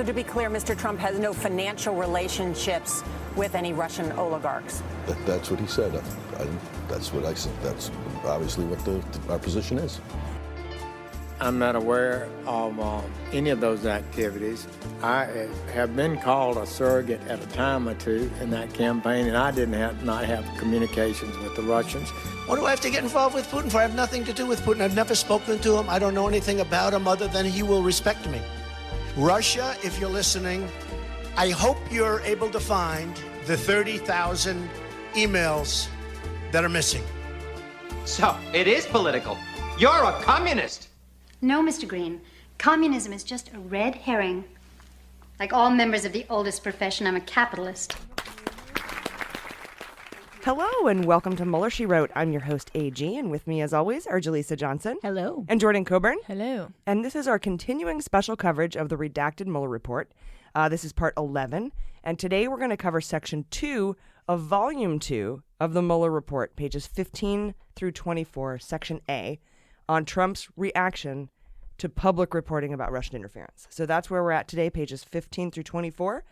So to be clear, Mr. Trump has no financial relationships with any Russian oligarchs. That's what he said. That's what I said. That's obviously what our position is. I'm not aware of any of those activities. I have been called a surrogate at a time or two in that campaign, and I did not have communications with the Russians. What do I have to get involved with Putin for? I have nothing to do with Putin. I've never spoken to him. I don't know anything about him other than he will respect me. Russia, if you're listening, I hope you're able to find the 30,000 emails that are missing. So, it is political. You're a communist. No, Mr. Green. Communism is just a red herring. Like all members of the oldest profession, I'm a capitalist. Hello and welcome to Mueller, She Wrote. I'm your host, AG, and with me as always are Jaleesa Johnson. Hello. And Jordan Coburn. Hello. And this is our continuing special coverage of the redacted Mueller Report. This is part 11, and today we're going to cover section 2 of volume 2 of the Mueller Report, pages 15 through 24, section A, on Trump's reaction to public reporting about Russian interference. So that's where we're at today, pages 15 through 24.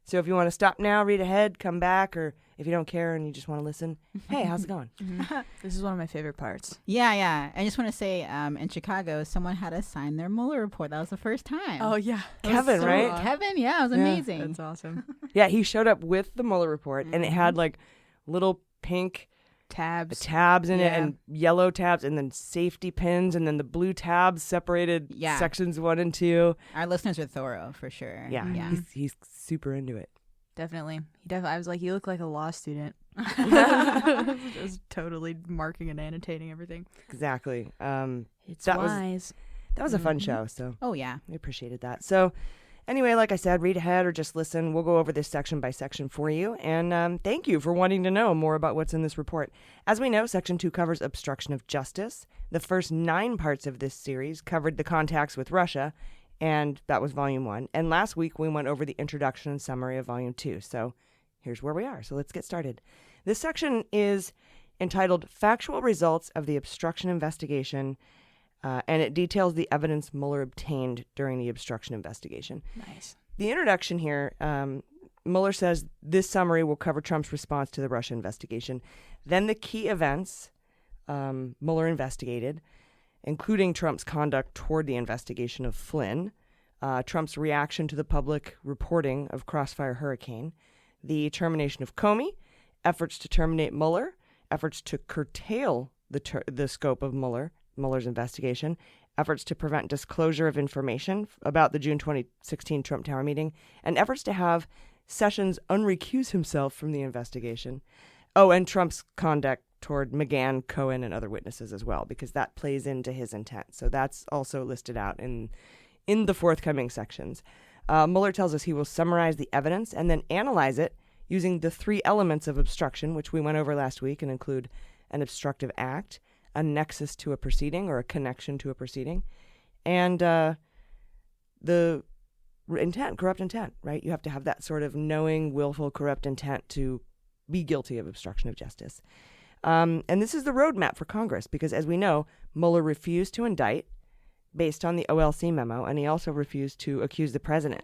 So if you want to stop now, read ahead, come back, or if you don't care and you just want to listen, hey, how's it going? This is one of my favorite parts. Yeah. I just want to say, in Chicago, someone had us sign their Mueller report. That was the first time. Oh, yeah. Kevin, right? Kevin, yeah, it was amazing. That's awesome. Yeah, he showed up with the Mueller report, and it had like little pink tabs in it, and yellow tabs, and then safety pins, and then the blue tabs separated sections 1 and 2. Our listeners are thorough for sure. Yeah. He's super into it. Definitely. I was like, you look like a law student. Just totally marking and annotating everything. Exactly. It's wise. That was a fun show. So oh yeah, we appreciated that. So anyway, like I said, read ahead or just listen. We'll go over this section by section for you. And thank you for wanting to know more about what's in this report. As we know, section 2 covers obstruction of justice. The first 9 parts of this series covered the contacts with Russia, and that was volume 1. And last week we went over the introduction and summary of volume 2. So here's where we are. So let's get started. This section is entitled Factual Results of the Obstruction Investigation, and it details the evidence Mueller obtained during the obstruction investigation. Nice. The introduction here, Mueller says this summary will cover Trump's response to the Russia investigation. Then the key events Mueller investigated, including Trump's conduct toward the investigation of Flynn, Trump's reaction to the public reporting of Crossfire Hurricane, the termination of Comey, efforts to terminate Mueller, efforts to curtail the scope of Mueller's investigation, efforts to prevent disclosure of information about the June 2016 Trump Tower meeting, and efforts to have Sessions unrecuse himself from the investigation. Oh, and Trump's conduct toward McGahn, Cohen, and other witnesses as well, because that plays into his intent. So that's also listed out in the forthcoming sections. Mueller tells us he will summarize the evidence and then analyze it using the 3 elements of obstruction, which we went over last week, and include an obstructive act, a nexus to a proceeding or a connection to a proceeding, and the intent, corrupt intent, right? You have to have that sort of knowing, willful, corrupt intent to be guilty of obstruction of justice. And this is the roadmap for Congress because, as we know, Mueller refused to indict based on the OLC memo, and he also refused to accuse the president,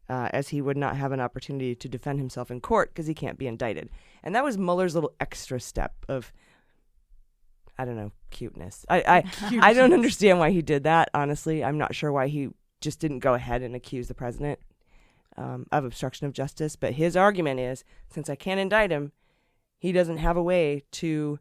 as he would not have an opportunity to defend himself in court because he can't be indicted. And that was Mueller's little extra step of, I don't know, cuteness. I don't understand why he did that, honestly. I'm not sure why he just didn't go ahead and accuse the president of obstruction of justice. But his argument is, since I can't indict him, he doesn't have a way to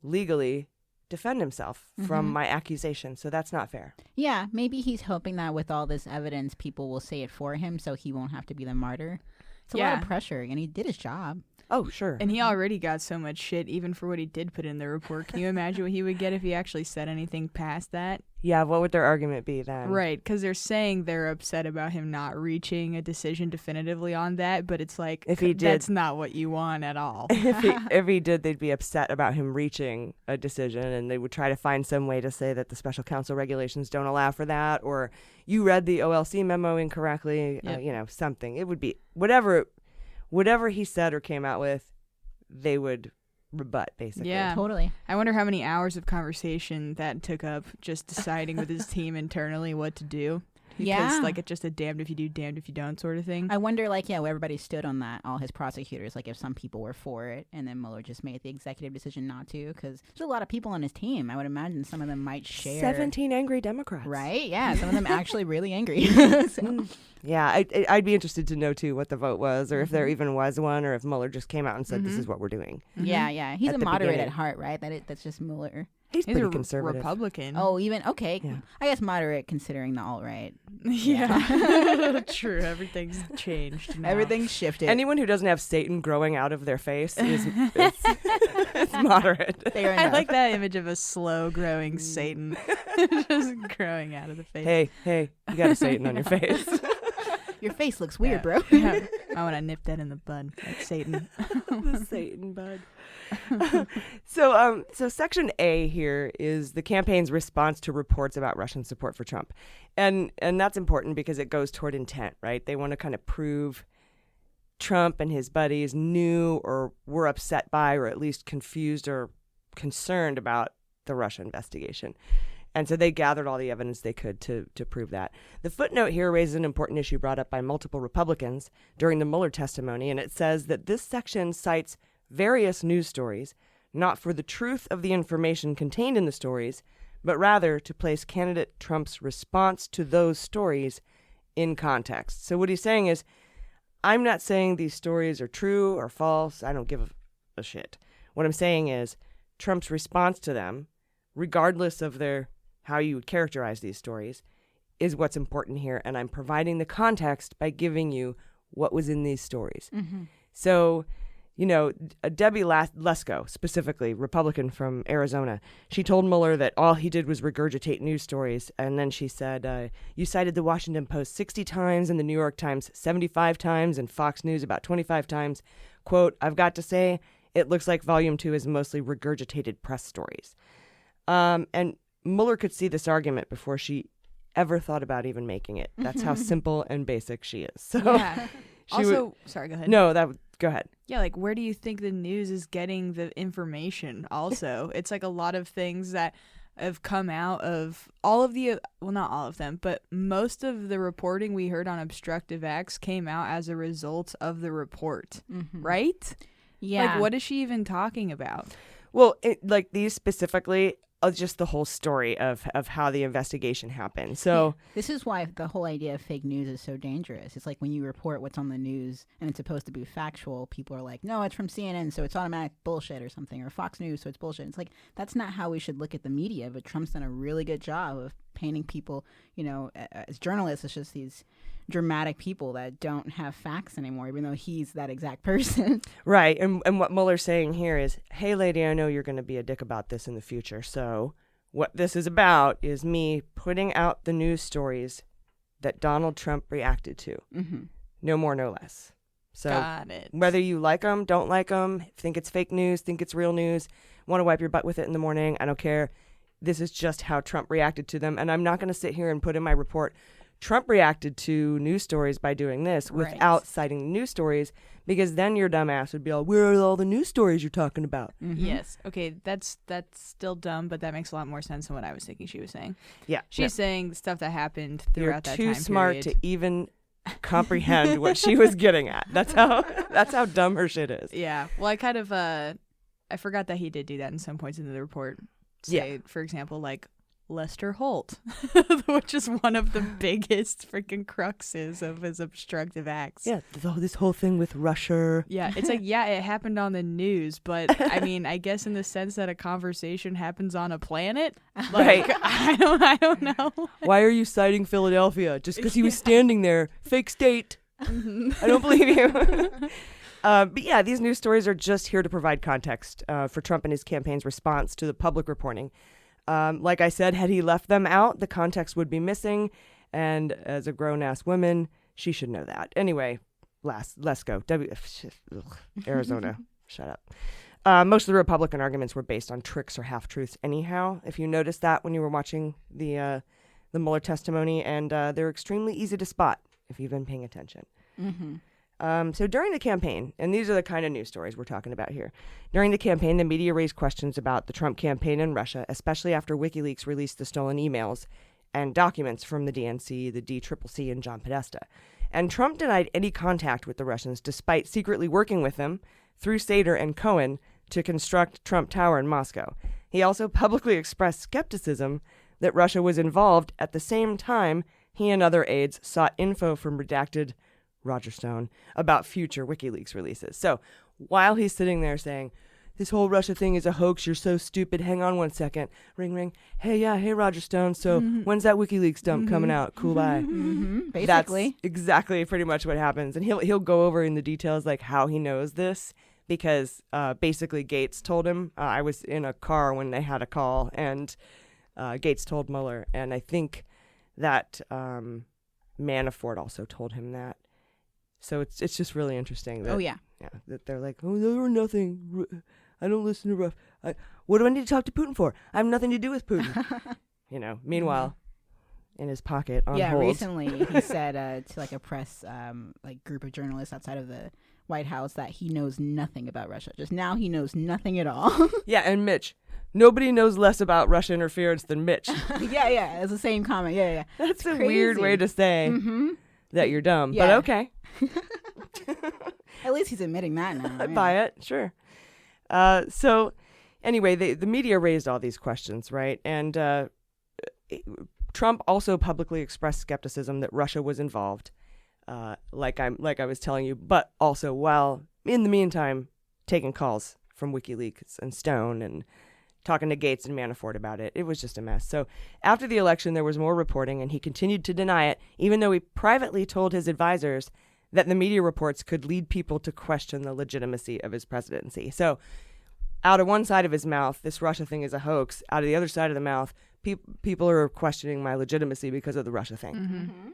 legally defend himself from my accusation. So that's not fair. Yeah, maybe he's hoping that with all this evidence, people will say it for him so he won't have to be the martyr. It's a lot of pressure, and he did his job. Oh, sure. And he already got so much shit, even for what he did put in the report. Can you imagine what he would get if he actually said anything past that? Yeah, what would their argument be then? Right, because they're saying they're upset about him not reaching a decision definitively on that, but it's like, if he did, that's not what you want at all. If he did, they'd be upset about him reaching a decision, and they would try to find some way to say that the special counsel regulations don't allow for that, or you read the OLC memo incorrectly, something. It would be whatever he said or came out with, they would rebut, basically. Yeah, totally. I wonder how many hours of conversation that took up just deciding with his team internally what to do. Because, like, it's just a damned if you do, damned if you don't sort of thing. I wonder, like, where everybody stood on that, all his prosecutors, like, if some people were for it, and then Mueller just made the executive decision not to, because there's a lot of people on his team. I would imagine some of them might share. 17 angry Democrats. Right? Yeah, some of them actually really angry. So. Yeah, I'd be interested to know, too, what the vote was, or if there even was one, or if Mueller just came out and said, this is what we're doing. Yeah. He's a moderate at heart, right? That's just Mueller. He's pretty conservative. Republican. Oh, even okay. Yeah. I guess moderate considering the alt-right. Yeah. True. Everything's changed now. Everything's shifted. Anyone who doesn't have Satan growing out of their face is moderate. I like that image of a slow growing Satan just growing out of the face. Hey, you got a Satan on your face. Your face looks weird, bro. Yeah. I want to nip that in the bud, like Satan. The Satan bud. So Section A here is the campaign's response to reports about Russian support for Trump. And that's important because it goes toward intent, right? They want to kind of prove Trump and his buddies knew or were upset by or at least confused or concerned about the Russia investigation. And so they gathered all the evidence they could to prove that. The footnote here raises an important issue brought up by multiple Republicans during the Mueller testimony, and it says that this section cites various news stories, not for the truth of the information contained in the stories, but rather to place candidate Trump's response to those stories in context. So what he's saying is, I'm not saying these stories are true or false. I don't give a shit. What I'm saying is Trump's response to them, regardless of how you would characterize these stories, is what's important here. And I'm providing the context by giving you what was in these stories. Mm-hmm. So, Debbie Lesko, specifically, Republican from Arizona, she told Mueller that all he did was regurgitate news stories. And then she said, you cited the Washington Post 60 times and the New York Times 75 times and Fox News about 25 times. Quote, I've got to say, it looks like Volume 2 is mostly regurgitated press stories. And Mueller could see this argument before she ever thought about even making it. That's how simple and basic she is. So, yeah. Sorry, go ahead. No, go ahead. Yeah, like, where do you think the news is getting the information also? It's like a lot of things that have come out of all of the, well, not all of them, but most of the reporting we heard on obstructive acts came out as a result of the report, right? Yeah. Like, what is she even talking about? Well, these specifically, just the whole story of how the investigation happened. So this is why the whole idea of fake news is so dangerous. It's like when you report what's on the news and it's supposed to be factual, people are like, no, it's from CNN, so it's automatic bullshit or something, or Fox News, so it's bullshit. It's like, that's not how we should look at the media, but Trump's done a really good job of painting people, as journalists, it's just these dramatic people that don't have facts anymore, even though he's that exact person. Right. And what Mueller's saying here is, hey, lady, I know you're going to be a dick about this in the future. So what this is about is me putting out the news stories that Donald Trump reacted to. Mm-hmm. No more, no less. So got it. Whether you like them, don't like them, think it's fake news, think it's real news, want to wipe your butt with it in the morning, I don't care. This is just how Trump reacted to them. And I'm not going to sit here and put in my report, Trump reacted to news stories by doing this without citing news stories, because then your dumb ass would be all, where are all the news stories you're talking about? Mm-hmm. Yes. Okay, that's still dumb, but that makes a lot more sense than what I was thinking she was saying. Yeah. She's saying stuff that happened throughout that time You're too smart period. to even comprehend what she was getting at. That's how dumb her shit is. Yeah. Well, I kind of I forgot that he did do that in some points in the report. Say, for example, like Lester Holt, which is one of the biggest freaking cruxes of his obstructive acts. Yeah, this whole thing with Russia. Yeah, it's like, yeah, it happened on the news, but I mean, I guess in the sense that a conversation happens on a planet, like, right? I don't know. Why are you citing Philadelphia? Just because he was standing there? Fake state. I don't believe you. But yeah, these news stories are just here to provide context for Trump and his campaign's response to the public reporting. Like I said, had he left them out, the context would be missing. And as a grown-ass woman, she should know that. Anyway, let's go. Arizona, shut up. Most of the Republican arguments were based on tricks or half-truths anyhow, if you noticed that when you were watching the Mueller testimony. And they're extremely easy to spot if you've been paying attention. Mm-hmm. So during the campaign, and these are the kind of news stories we're talking about here. During the campaign, the media raised questions about the Trump campaign in Russia, especially after WikiLeaks released the stolen emails and documents from the DNC, the DCCC, and John Podesta. And Trump denied any contact with the Russians, despite secretly working with them through Sater and Cohen to construct Trump Tower in Moscow. He also publicly expressed skepticism that Russia was involved at the same time he and other aides sought info from redacted Roger Stone about future WikiLeaks releases. So while he's sitting there saying, this whole Russia thing is a hoax, you're so stupid, hang on one second, ring, ring, hey Roger Stone, so when's that WikiLeaks dump coming out? Cool, bye. Basically. That's exactly pretty much what happens. And he'll go over in the details like how he knows this, because basically Gates told him. I was in a car when they had a call, and Gates told Mueller, and I think that Manafort also told him that. So it's just really interesting. That, that they're like, oh, there were nothing. I don't listen to Ruff. What do I need to talk to Putin for? I have nothing to do with Putin. Meanwhile, in his pocket on hold. Recently he said to like a press group of journalists outside of the White House that he knows nothing about Russia. Just now he knows nothing at all. Yeah, and Mitch. Nobody knows less about Russia interference than Mitch. Yeah, it's the same comment. Yeah. That's a weird way to say that you're dumb, but okay. At least he's admitting that now. I buy it, sure. So anyway, the media raised all these questions, right? And Trump also publicly expressed skepticism that Russia was involved, like I was telling you, but also while in the meantime taking calls from WikiLeaks and Stone and talking to Gates and Manafort about it. It was just a mess. So after the election, there was more reporting, and he continued to deny it, even though he privately told his advisors that the media reports could lead people to question the legitimacy of his presidency. So out of one side of his mouth, this Russia thing is a hoax. Out of the other side of the mouth, people are questioning my legitimacy because of the Russia thing. Mm-hmm.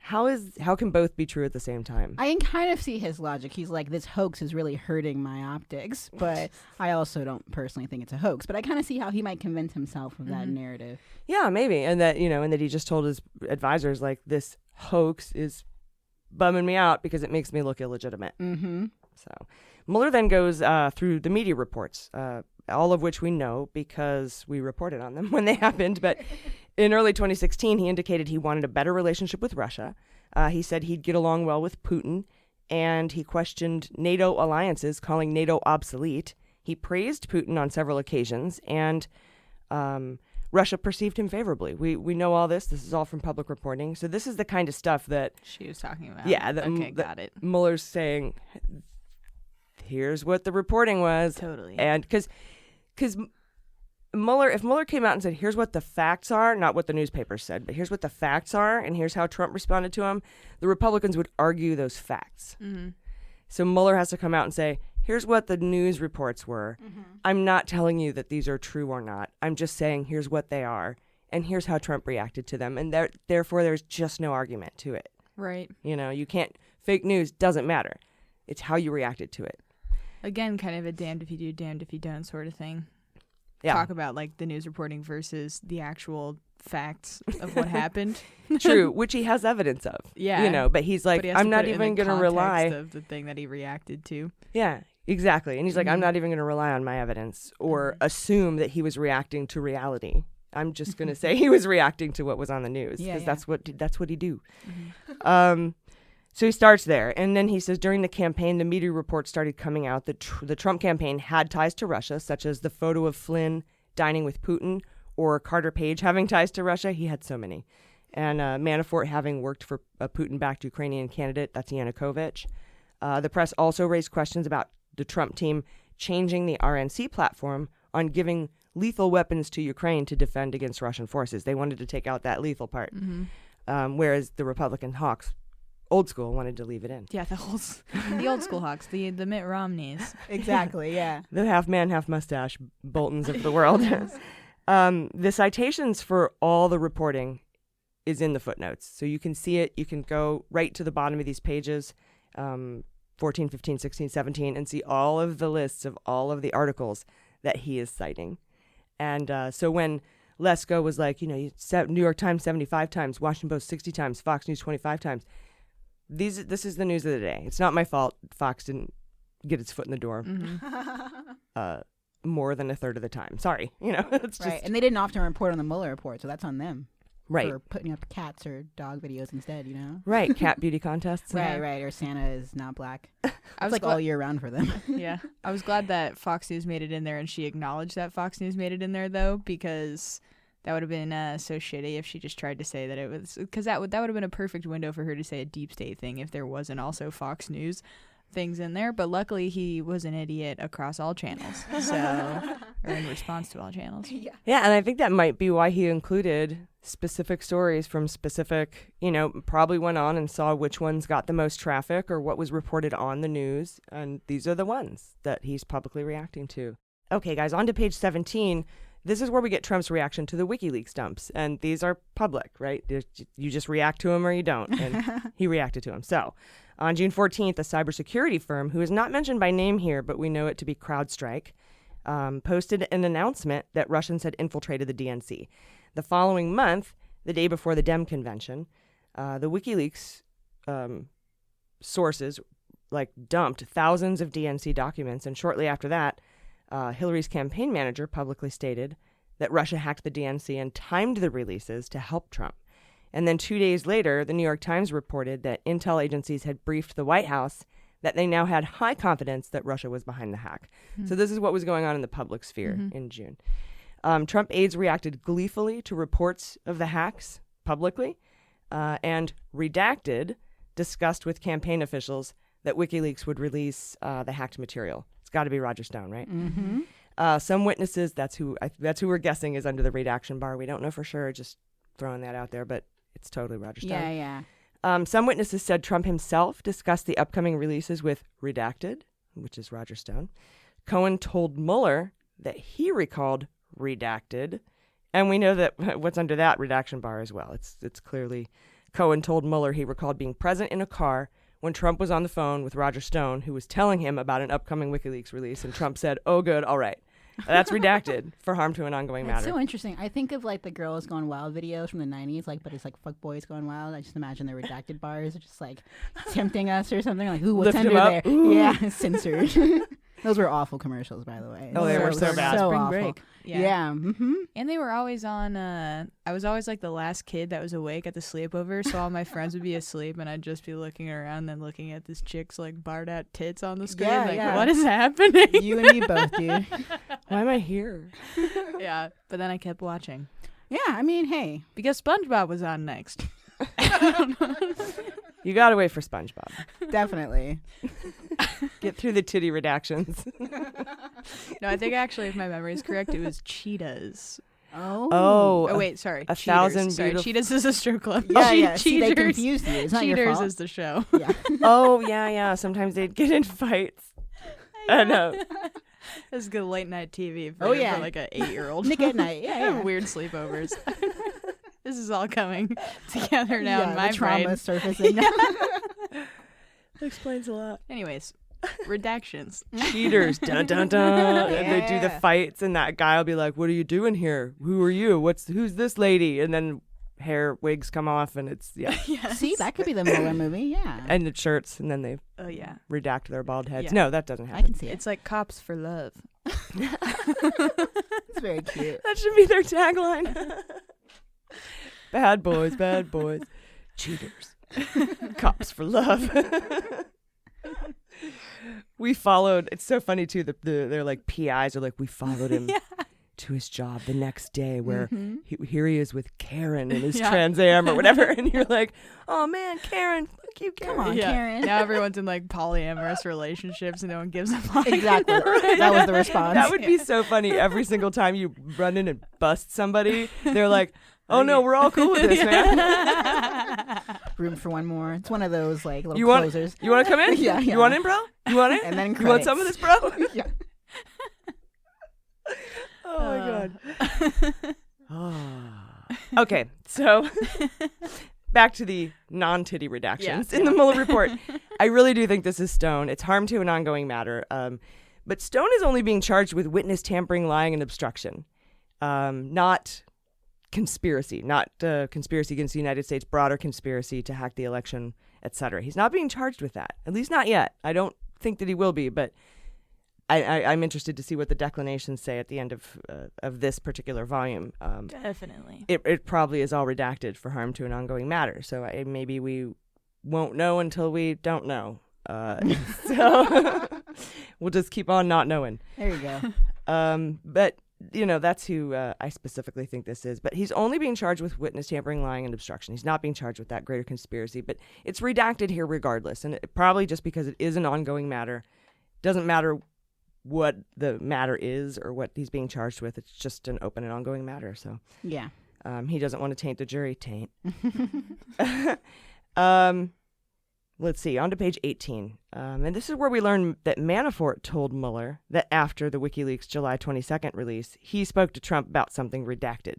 How can both be true at the same time? I can kind of see his logic. He's like, this hoax is really hurting my optics, but I also don't personally think it's a hoax. But I kind of see how he might convince himself of that narrative. Yeah, maybe. And that, and that he just told his advisors, like, this hoax is bumming me out because it makes me look illegitimate. Mm-hmm. So Mueller then goes through the media reports, all of which we know because we reported on them when they happened. But in early 2016, he indicated he wanted a better relationship with Russia. He said he'd get along well with Putin, and he questioned NATO alliances, calling NATO obsolete. He praised Putin on several occasions, and Russia perceived him favorably. We know all this. This is all from public reporting. So this is the kind of stuff that she was talking about. Yeah. Got it. Mueller's saying, here's what the reporting was. Totally. And because if Mueller came out and said, here's what the facts are, not what the newspapers said, but here's what the facts are, and here's how Trump responded to him, the Republicans would argue those facts. Mm-hmm. So Mueller has to come out and say, here's what the news reports were. Mm-hmm. I'm not telling you that these are true or not. I'm just saying here's what they are, and here's how Trump reacted to them. And therefore, there's just no argument to it. Right. You can't, fake news doesn't matter. It's how you reacted to it. Again, kind of a damned if you do, damned if you don't sort of thing. Yeah. Talk about like the news reporting versus the actual facts of what happened. True, which he has evidence of. Yeah. But he's like, I'm not even going to rely of the thing that he reacted to. Yeah, exactly. And he's like, I'm not even going to rely on my evidence or assume that he was reacting to reality. I'm just going to say he was reacting to what was on the news because that's what he do. Mm-hmm. So he starts there, and then he says during the campaign, the media reports started coming out that the Trump campaign had ties to Russia, such as the photo of Flynn dining with Putin or Carter Page having ties to Russia. He had so many. And Manafort having worked for a Putin-backed Ukrainian candidate, that's Yanukovych. The press also raised questions about the Trump team changing the RNC platform on giving lethal weapons to Ukraine to defend against Russian forces. They wanted to take out that lethal part, whereas the Republican hawks, old school, wanted to leave it in. Yeah, the old school hawks, the Mitt Romneys. Exactly, yeah. The half man, half mustache Boltons of the world. The citations for all the reporting is in the footnotes. So you can see it. You can go right to the bottom of these pages, 14, 15, 16, 17, and see all of the lists of all of the articles that he is citing. And so when Lesko was like, New York Times 75 times, Washington Post 60 times, Fox News 25 times, this is the news of the day. It's not my fault Fox didn't get its foot in the door more than a third of the time. Sorry, it's just right. And they didn't often report on the Mueller report, so that's on them. Right. for putting up cats or dog videos instead, you know? Right, cat beauty contests. Right, or Santa is not black. I It's was like all year round for them. Yeah. I was glad that Fox News made it in there, and she acknowledged that Fox News made it in there, though, because that would have been so shitty if she just tried to say that it was, because that would have been a perfect window for her to say a deep state thing if there wasn't also Fox News things in there. But luckily he was an idiot across all channels, so or in response to all channels. Yeah, and I think that might be why he included specific stories from specific, probably went on and saw which ones got the most traffic or what was reported on the news, and these are the ones that he's publicly reacting to. Okay, guys, on to page 17. This is where we get Trump's reaction to the WikiLeaks dumps, and these are public, right? You just react to them or you don't, and he reacted to them. So, on June 14th, a cybersecurity firm, who is not mentioned by name here, but we know it to be CrowdStrike, posted an announcement that Russians had infiltrated the DNC. The following month, the day before the Dem convention, the WikiLeaks sources dumped thousands of DNC documents, and shortly after that, Hillary's campaign manager publicly stated that Russia hacked the DNC and timed the releases to help Trump. And then 2 days later, the New York Times reported that intel agencies had briefed the White House that they now had high confidence that Russia was behind the hack. So this is what was going on in the public sphere in June. Trump aides reacted gleefully to reports of the hacks publicly, and Redacted discussed with campaign officials that WikiLeaks would release the hacked material. It's got to be Roger Stone, right? Mm-hmm. Some witnesses, that's who we're guessing is under the redaction bar. We don't know for sure, just throwing that out there, but it's totally Roger Stone. Yeah. Some witnesses said Trump himself discussed the upcoming releases with Redacted, which is Roger Stone. Cohen told Mueller that he recalled Redacted, and we know that what's under that redaction bar as well. It's clearly Cohen told Mueller he recalled being present in a car when Trump was on the phone with Roger Stone, who was telling him about an upcoming WikiLeaks release, and Trump said, "Oh, good, all right." That's redacted for harm to an ongoing matter. It's so interesting. I think of the Girls Gone Wild videos from the 90s, but it's fuck boys going wild. I just imagine the redacted bars are just tempting us or something. Ooh, what's Lift under him up. there? Ooh. Yeah, censored. Those were awful commercials, by the way. Oh, they were so bad. So Spring awful. Break. Yeah. Mm-hmm. And they were always on, I was always the last kid that was awake at the sleepover, so all my friends would be asleep and I'd just be looking around and looking at this chick's barred out tits on the screen. Yeah. What is happening? You and me both, dude. Why am I here? Yeah, but then I kept watching. Yeah, I mean, hey. Because SpongeBob was on next. You gotta wait for SpongeBob. Definitely. Get through the titty redactions. No, I think actually, if my memory is correct, it was Cheetahs. Oh. Oh, wait, sorry. A Cheaters. thousand Sorry, beautiful- Cheetahs is a strip club. Yeah. See, they Cheaters. confused you. It's not your Cheaters fault. is the show. Yeah. Oh, yeah. Sometimes they'd get in fights. I know. This is good late night TV for, Oh, yeah. for an 8-year-old. Nick at night. Yeah. Weird sleepovers. This is all coming together now in my the trauma brain. surfacing. That explains a lot. Anyways, redactions. Cheaters, dun dun dun, and they do the fights, and that guy will be like, "What are you doing here? Who are you? Who's this lady?" And then hair wigs come off, and it's Yes. See, that could be the Mueller movie. Yeah. and the shirts, and then they Oh yeah. redact their bald heads. Yeah. No, that doesn't I happen. can see it. It's like Cops for Love. It's very cute. That should be their tagline. Bad boys, cheaters, cops for love. We followed. It's so funny too. They're PIs are we followed him to his job the next day, where here he is with Karen in his Trans Am or whatever, and you're like, oh man, Karen, fuck you, Karen. Come on, Karen. Now everyone's in polyamorous relationships and no one gives a fuck. Exactly. That was the response. That would be so funny. Every single time you run in and bust somebody, they're like, oh no, we're all cool with this, man. Room for one more. It's one of those little You want closers. you want to come in? Yeah. You want in, bro? You want in? And then you want some of this, bro? Yeah. Oh my god. Okay, so back to the non-titty redactions in the Mueller report. I really do think this is Stone. It's harm to an ongoing matter. But Stone is only being charged with witness tampering, lying, and obstruction, not conspiracy, not conspiracy against the United States, broader conspiracy to hack the election, etc. He's not being charged with that, at least not yet. I don't think that he will be, but I'm interested to see what the declinations say at the end of this particular volume. Definitely. It probably is all redacted for harm to an ongoing matter. So maybe we won't know until we don't know. So we'll just keep on not knowing. There you go. But, that's who I specifically think this is. But he's only being charged with witness tampering, lying, and obstruction. He's not being charged with that greater conspiracy. But it's redacted here regardless. And probably just because it is an ongoing matter. Doesn't matter what the matter is or what he's being charged with. It's just an open and ongoing matter. So Yeah. he doesn't want to taint the jury. Taint. Let's see, on to page 18. And this is where we learn that Manafort told Mueller that after the WikiLeaks July 22nd release, he spoke to Trump about something redacted.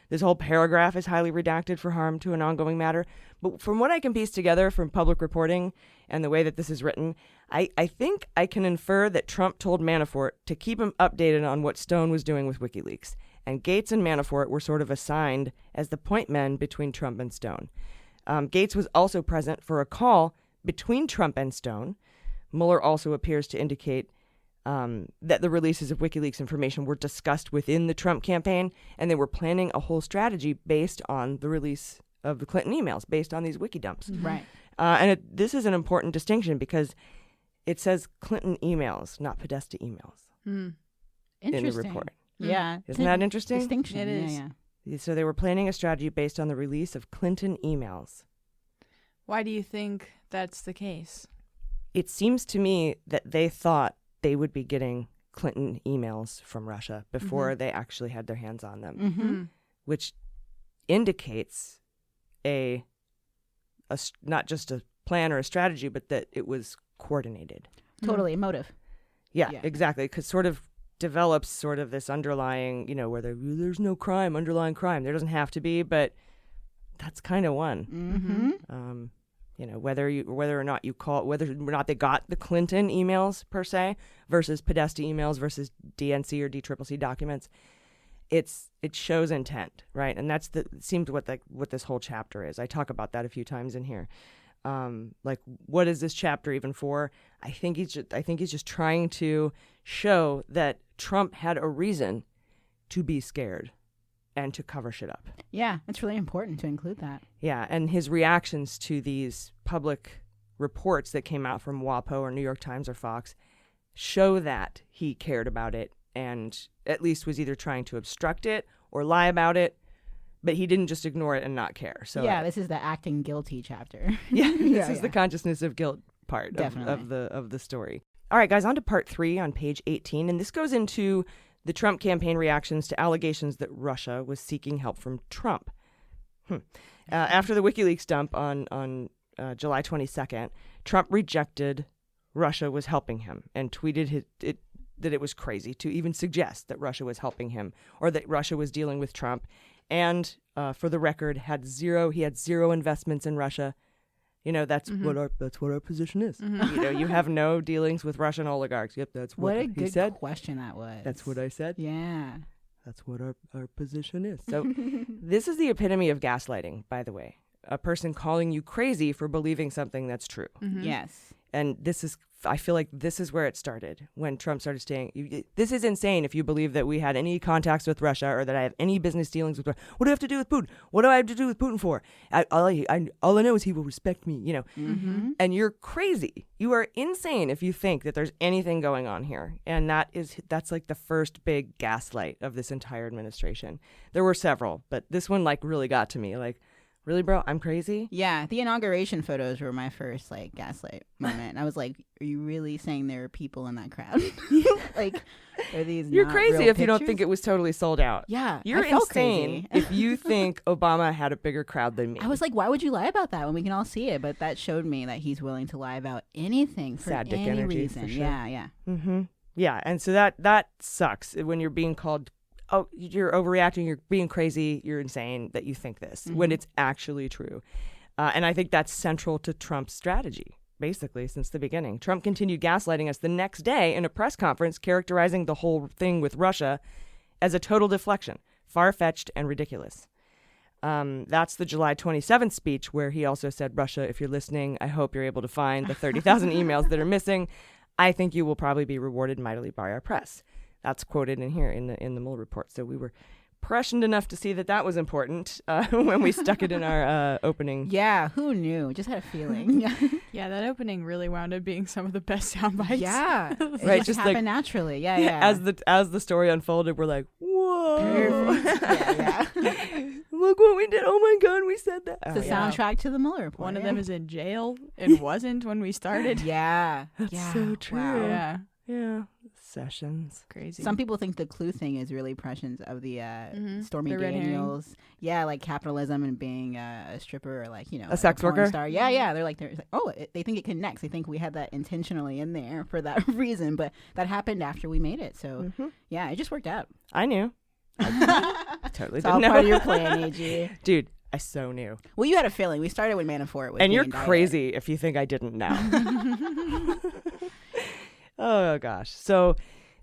This whole paragraph is highly redacted for harm to an ongoing matter. But from what I can piece together from public reporting and the way that this is written, I think I can infer that Trump told Manafort to keep him updated on what Stone was doing with WikiLeaks. And Gates and Manafort were sort of assigned as the point men between Trump and Stone. Gates was also present for a call between Trump and Stone. Mueller also appears to indicate that the releases of WikiLeaks information were discussed within the Trump campaign, and they were planning a whole strategy based on the release of the Clinton emails, based on these wiki dumps. Right. And this is an important distinction because it says Clinton emails, not Podesta emails in the report. Yeah. Isn't that interesting? Distinction. It is. Yeah. So they were planning a strategy based on the release of Clinton emails. Why do you think that's the case? It seems to me that they thought they would be getting Clinton emails from Russia before they actually had their hands on them, which indicates not just a plan or a strategy, but that it was coordinated. Totally emotive. Yeah, Yeah. exactly. Because sort of develops sort of this underlying, where there's no crime, underlying crime. There doesn't have to be, but that's kind of one. Whether or not you call whether or not they got the Clinton emails per se versus Podesta emails versus DNC or DCCC documents, it shows intent, right? And that's seems what this whole chapter is. I talk about that a few times in here. What is this chapter even for? I think he's just trying to show that Trump had a reason to be scared and to cover shit up. Yeah, it's really important to include that. Yeah, and his reactions to these public reports that came out from WAPO or New York Times or Fox show that he cared about it and at least was either trying to obstruct it or lie about it, but he didn't just ignore it and not care. So yeah, this is the acting guilty chapter. This is the consciousness of guilt part of the story. All right, guys, on to part 3 on page 18, and this goes into the Trump campaign reactions to allegations that Russia was seeking help from Trump. After the WikiLeaks dump on July 22nd, Trump rejected Russia was helping him and tweeted that it was crazy to even suggest that Russia was helping him or that Russia was dealing with Trump. And for the record, he had zero investments in Russia. That's what our position is. You have no dealings with Russian oligarchs. Yep, that's what he said. What a good question that was. That's what I said. Yeah. That's what our position is. So this is the epitome of gaslighting, by the way. A person calling you crazy for believing something that's true. Yes. And I feel like this is where it started when Trump started saying, this is insane if you believe that we had any contacts with Russia or that I have any business dealings with Russia. What do I have to do with Putin? What do I have to do with Putin for? All I know is he will respect me, And you're crazy. You are insane if you think that there's anything going on here. And that's like the first big gaslight of this entire administration. There were several, but this one really got to me. Really, bro? I'm crazy? Yeah, the inauguration photos were my first gaslight moment. I was like, are you really saying there are people in that crowd? Are these You're not crazy real if you don't pictures? think it was totally sold out. Yeah, You're I felt insane crazy. if you think Obama had a bigger crowd than me. I was like, why would you lie about that when we can all see it? But that showed me that he's willing to lie about anything for Sad dick any energy, reason. for sure. Yeah. Mm-hmm. Yeah, and so that sucks when you're being called, oh, you're overreacting, you're being crazy, you're insane that you think this, when it's actually true. And I think that's central to Trump's strategy, basically, since the beginning. Trump continued gaslighting us the next day in a press conference, characterizing the whole thing with Russia as a total deflection, far-fetched and ridiculous. That's the July 27th speech where he also said, Russia, if you're listening, I hope you're able to find the 30,000 emails that are missing. I think you will probably be rewarded mightily by our press. That's quoted in here in the Mueller report. So we were prescient enough to see that was important when we stuck it in our opening. Yeah, who knew? Just had a feeling. Yeah, that opening really wound up being some of the best sound bites. Yeah, it Right, just happened naturally. Yeah. As the story unfolded, we're like, whoa. yeah. Look what we did. Oh my God, we said that. It's the soundtrack to the Mueller Report. One of them is in jail and wasn't when we started. Yeah. That's so true. Yeah. Yeah. Sessions. Crazy. Some people think the clue thing is really prescient of the Stormy The red herring. Daniels. Yeah, like capitalism and being a stripper or like, A sex porn worker? star. Yeah. They're like, they think it connects. They think we had that intentionally in there for that reason, but that happened after we made it. So yeah, it just worked out. I knew. I totally It's didn't all know. part of your plan, AG. Dude, I so knew. Well, you had a feeling. We started with Manafort. And you're crazy if you think I didn't know. Oh gosh. So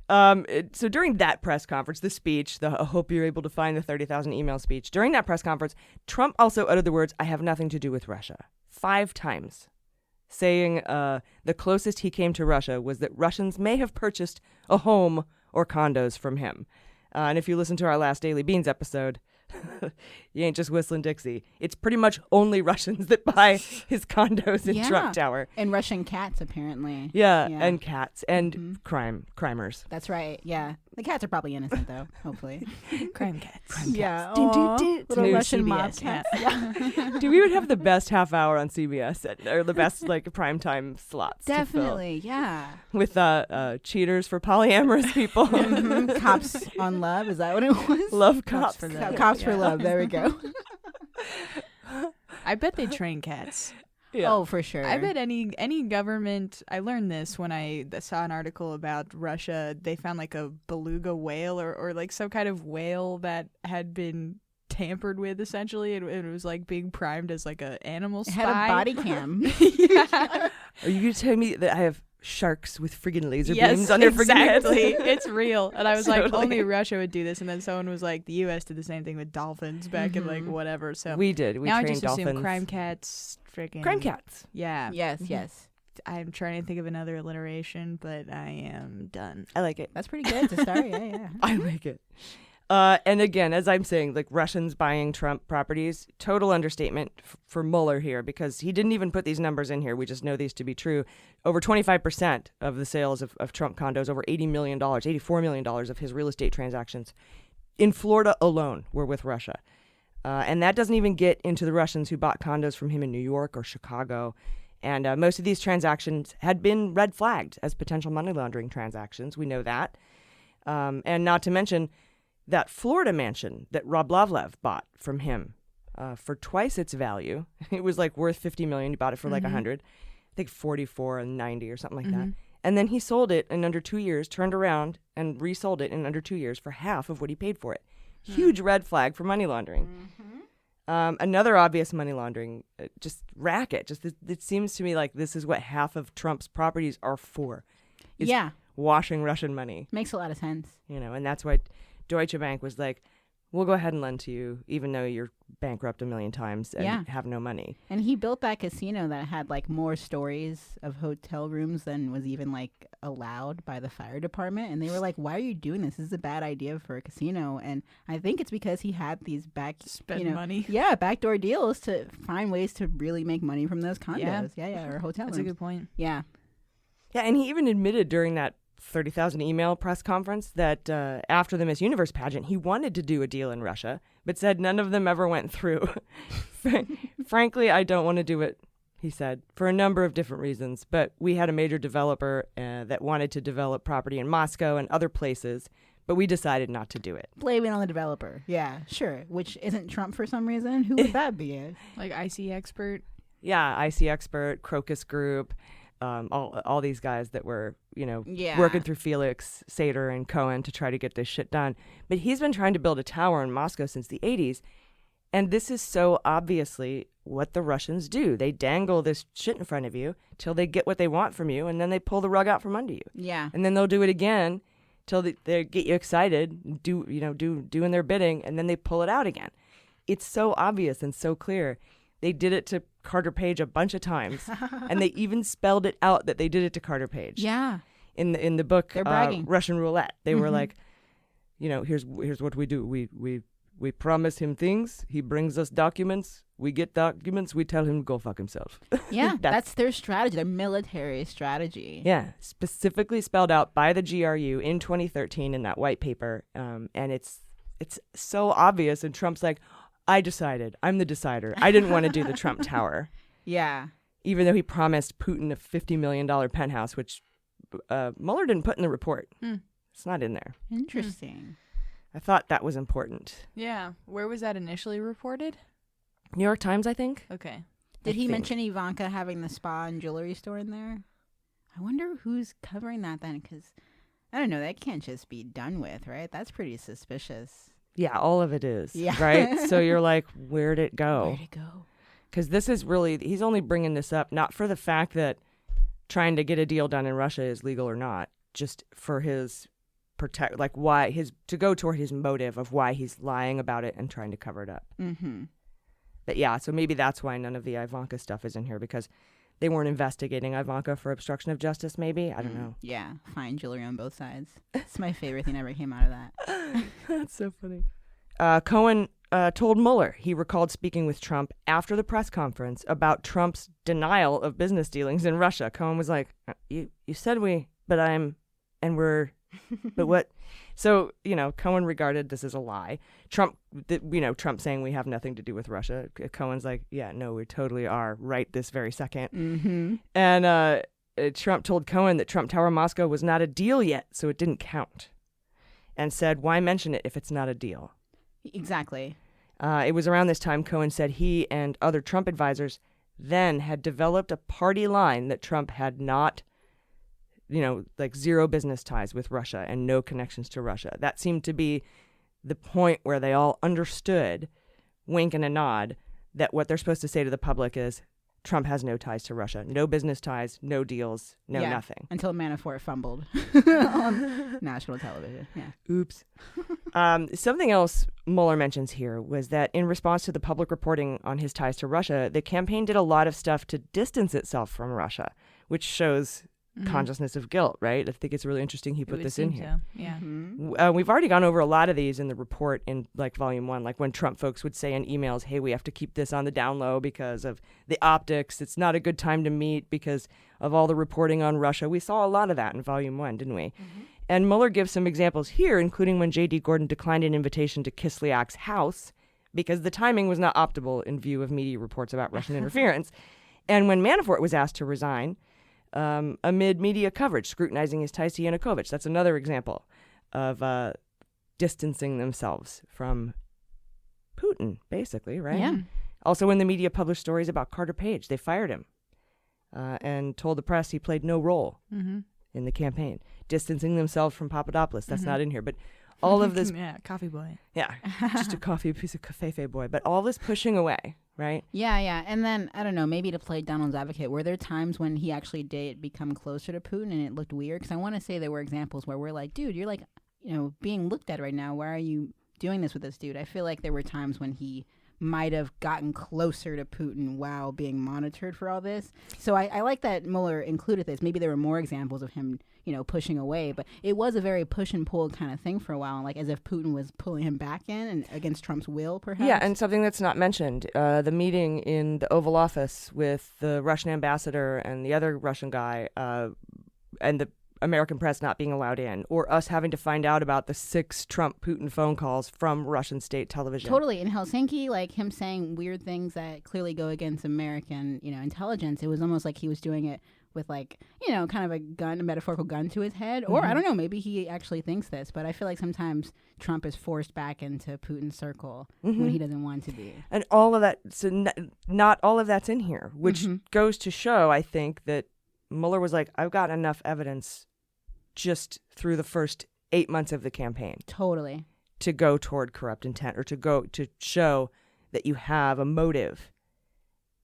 during that press conference, the speech, I hope you're able to find the 30,000 email speech. During that press conference, Trump also uttered the words, "I have nothing to do with Russia," 5 times, saying the closest he came to Russia was that Russians may have purchased a home or condos from him. And if you listen to our last Daily Beans episode, you ain't just whistling Dixie. It's pretty much only Russians that buy his condos in Trump Tower. And Russian cats, apparently. Yeah, and cats and crimers. That's right. Yeah. The cats are probably innocent, though, hopefully. Crime cats. Yeah. Little Russian CBS mob cats. Yeah. Dude, we would have the best half hour on CBS, or the best primetime slots. Definitely, yeah. With cheaters for polyamorous people. Cops on Love, is that what it was? Love Cops. Cops for Love, there we go. I bet they train cats. Yeah. Oh, for sure. I bet any government. I learned this when I saw an article about Russia. They found like a beluga whale or like some kind of whale that had been tampered with. Essentially, it was like being primed as like a animal spy. It had a body cam. Yeah. Are you gonna tell me that I have sharks with friggin' laser beams on their friggin' heads? Exactly. It's real. And I was like, Totally. only Russia would do this. And then someone was like, the U.S. did the same thing with dolphins back in like whatever. So We did. We now I trained just assume dolphins. crime cats. Freaking Crime cats. Yeah. Yes. I'm trying to think of another alliteration, but I am done. I like it. That's pretty good to start. Yeah. I like it. And again, as I'm saying, like Russians buying Trump properties, total understatement for Mueller here, because he didn't even put these numbers in here. We just know these to be true. Over 25% of the sales of Trump condos, over $80 million, $84 million of his real estate transactions in Florida alone were with Russia. And that doesn't even get into the Russians who bought condos from him in New York or Chicago. And most of these transactions had been red flagged as potential money laundering transactions. We know that. And not to mention that Florida mansion that Rob Lavlev bought from him for twice its value. It was like worth $50 million. He bought it for like 100, I think 44 and 90 or something like that. And then he sold it in under 2 years, turned around and resold it in under 2 years for half of what he paid for it. Huge red flag for money laundering. Another obvious money laundering, just racket. It seems to me like this is what half of Trump's properties are for. Is washing Russian money. Makes a lot of sense. And that's why Deutsche Bank was like, we'll go ahead and lend to you, even though you're bankrupt a million times and have no money. And he built that casino that had like more stories of hotel rooms than was even like allowed by the fire department. And they were like, why are you doing this? This is a bad idea for a casino. And I think it's because he had these money. Yeah, backdoor deals to find ways to really make money from those condos. Yeah, or hotel That's rooms. a good point. Yeah. Yeah, and he even admitted during that 30,000 email press conference that after the Miss Universe pageant, he wanted to do a deal in Russia, but said none of them ever went through. Frankly, I don't want to do it, he said, for a number of different reasons. But we had a major developer that wanted to develop property in Moscow and other places, but we decided not to do it. Blame it on the developer. Yeah, sure. Which isn't Trump for some reason. Who would that be? Like IC Expert? Yeah, IC Expert, Crocus Group, all these guys that were, working through Felix, Sater, and Cohen to try to get this shit done. But he's been trying to build a tower in Moscow since the 80s. And this is so obviously what the Russians do. They dangle this shit in front of you till they get what they want from you, and then they pull the rug out from under you. Yeah. And then they'll do it again till they get you excited, doing their bidding, and then they pull it out again. It's so obvious and so clear. They did it to Carter Page a bunch of times, and they even spelled it out that they did it to Carter Page. Yeah. In the book, They're bragging. Russian Roulette, they were like, here's what we do. We promise him things. He brings us documents. We get documents. We tell him to go fuck himself. Yeah, that's their strategy, their military strategy. Yeah, specifically spelled out by the GRU in 2013 in that white paper, and it's so obvious. And Trump's like, I decided. I'm the decider. I didn't want to do the Trump Tower. Yeah. Even though he promised Putin a $50 million penthouse, which Mueller didn't put in the report. It's not in there. Interesting. I thought that was important. Yeah. Where was that initially reported? New York Times, I think. Okay. Did he mention Ivanka having the spa and jewelry store in there? I wonder who's covering that then, because, I don't know, that can't just be done with, right? That's pretty suspicious. Yeah, all of it is. Yeah. Right? So you're like, where'd it go? Where'd it go? Because this is really, he's only bringing this up not for the fact that trying to get a deal done in Russia is legal or not, just for his to go toward his motive of why he's lying about it and trying to cover it up. Mm-hmm. But yeah, so maybe that's why none of the Ivanka stuff is in here, because they weren't investigating Ivanka for obstruction of justice, maybe? I don't know. Yeah, fine jewelry on both sides. It's my favorite thing that ever came out of that. That's so funny. Cohen told Mueller he recalled speaking with Trump after the press conference about Trump's denial of business dealings in Russia. Cohen was like, you said but what? So, Cohen regarded this as a lie. Trump saying we have nothing to do with Russia. Cohen's like, yeah, no, we totally are right this very second. Mm-hmm. And Trump told Cohen that Trump Tower Moscow was not a deal yet, so it didn't count. And said, why mention it if it's not a deal? Exactly. It was around this time Cohen said he and other Trump advisors then had developed a party line that Trump had not, zero business ties with Russia and no connections to Russia. That seemed to be the point where they all understood, wink and a nod, that what they're supposed to say to the public is Trump has no ties to Russia, no business ties, no deals, nothing. Until Manafort fumbled on national television. Yeah. Oops. Something else Mueller mentions here was that in response to the public reporting on his ties to Russia, the campaign did a lot of stuff to distance itself from Russia, which shows consciousness of guilt, right? I think it's really interesting he put this in here. So. Yeah. Mm-hmm. We've already gone over a lot of these in the report in volume 1, like when Trump folks would say in emails, hey, we have to keep this on the down low because of the optics. It's not a good time to meet because of all the reporting on Russia. We saw a lot of that in volume 1, didn't we? Mm-hmm. And Mueller gives some examples here, including when J.D. Gordon declined an invitation to Kislyak's house because the timing was not optimal in view of media reports about Russian interference. And when Manafort was asked to resign, amid media coverage scrutinizing his ties to Yanukovych. That's another example of distancing themselves from Putin, basically, right? Yeah. Also, when the media published stories about Carter Page, they fired him and told the press he played no role in the campaign. Distancing themselves from Papadopoulos. That's not in here. But all of this... Yeah, coffee boy. Yeah, just a piece of cafefe boy. But all this pushing away, right? Yeah. And then, I don't know, maybe to play devil's advocate, were there times when he actually did become closer to Putin and it looked weird? Because I want to say there were examples where we're like, dude, you're like, being looked at right now. Why are you doing this with this dude? I feel like there were times when he might have gotten closer to Putin while being monitored for all this. So I like that Mueller included this. Maybe there were more examples of him, pushing away, but it was a very push and pull kind of thing for a while, like as if Putin was pulling him back in and against Trump's will, perhaps. Yeah, and something that's not mentioned, the meeting in the Oval Office with the Russian ambassador and the other Russian guy, and the American press not being allowed in, or us having to find out about the 6 Trump-Putin phone calls from Russian state television. Totally. In Helsinki, like him saying weird things that clearly go against American, intelligence, it was almost like he was doing it with kind of a metaphorical gun to his head. Or I don't know, maybe he actually thinks this, but I feel like sometimes Trump is forced back into Putin's circle when he doesn't want to be. And all of that, so not all of that's in here, which goes to show, I think, that Mueller was like, I've got enough evidence just through the first 8 months of the campaign. Totally. To go toward corrupt intent, or to show that you have a motive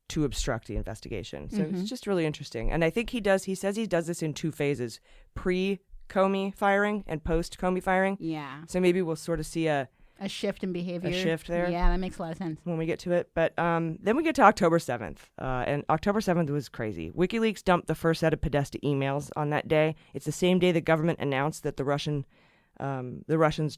to obstruct the investigation. So it's just really interesting. And I think he says he does this in 2 phases, pre-Comey firing and post-Comey firing. Yeah. So maybe we'll sort of see a A shift in behavior. A shift there. Yeah, that makes a lot of sense. When we get to it. But then we get to October 7th. And October 7th was crazy. WikiLeaks dumped the first set of Podesta emails on that day. It's the same day the government announced that the Russians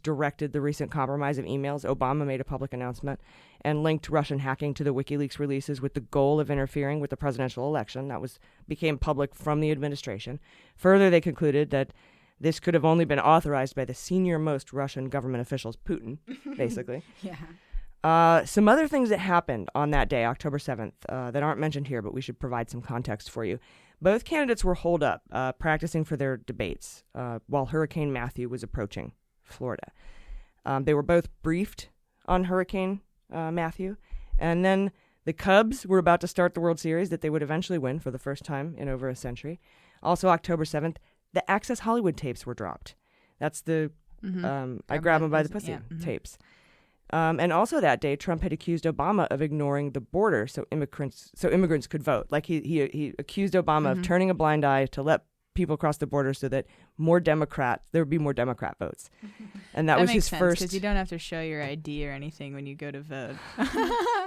directed the recent compromise of emails. Obama made a public announcement and linked Russian hacking to the WikiLeaks releases with the goal of interfering with the presidential election. That became public from the administration. Further, they concluded that this could have only been authorized by the senior-most Russian government officials, Putin, basically. Yeah. Some other things that happened on that day, October 7th, that aren't mentioned here, but we should provide some context for you. Both candidates were holed up, practicing for their debates while Hurricane Matthew was approaching Florida. They were both briefed on Hurricane Matthew. And then the Cubs were about to start the World Series that they would eventually win for the first time in over a century. Also, October 7th, the Access Hollywood tapes were dropped. That's the I grab them by the pussy tapes. And also that day, Trump had accused Obama of ignoring the border so immigrants could vote. Like he accused Obama of turning a blind eye to let people cross the border so that there would be more Democrat votes. And that was makes his sense, first. because you don't have to show your ID or anything when you go to vote.